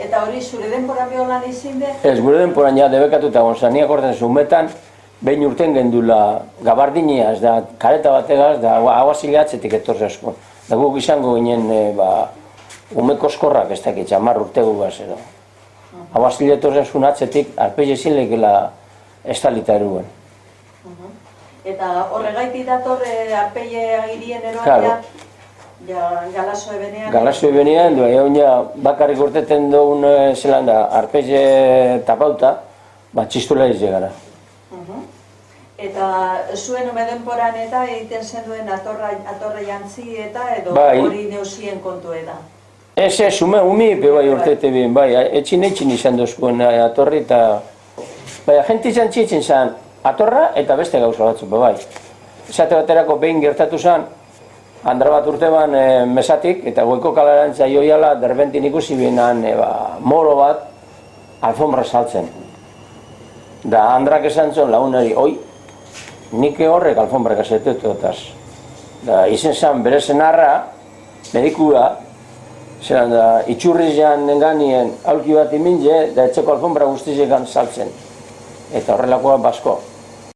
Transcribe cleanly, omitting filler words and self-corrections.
Eta hori zure denporan biolan izin de? Ez, gure denporan ja debekatuta gonzan, niak orten zumetan, behin urten gendula gabardinia, ez da, kareta bategaz, da, aguazilatzetik etorze asko. Da guk izango ginen, umeko eskorrak ez dakit, 10 urte gugaz edo. Aguaziletorzen zuen atzetik, arpeile ezin lehikela estalita eruen. Eta horregaitik datorre arpeile agirien eroatea? Galaso ebenean? Galaso ebenean, egon ja bakarrik urteten dugun zelan da, arpeile tapauta, txistula izle gara. Eta zuen ume denporan eta egiten zen duen atorre jantzi eta edo hori neusien kontu eda? Ez, umi bai urtete bien, bai, etxin izan duzkuen atorri eta... Bai, agenti jantzitzen zen atorra eta beste gauza batzuk, bai. Esate baterako behin gertatu zen, andra bat urte ban mesatik, eta goiko kalarantza joiala, derbentin ikusi binan moro bat, alfombra saltzen. Da, andrak esan zuen lagunari, oi, nik horrek alfombrak azetetu otaz. Da, izen zen bere zenarra, medikua, zelan da, itxurriz jan enganien aulki bat iminze, da etxeko alfombra guztizekan saltzen. Eta horrelakoa basko.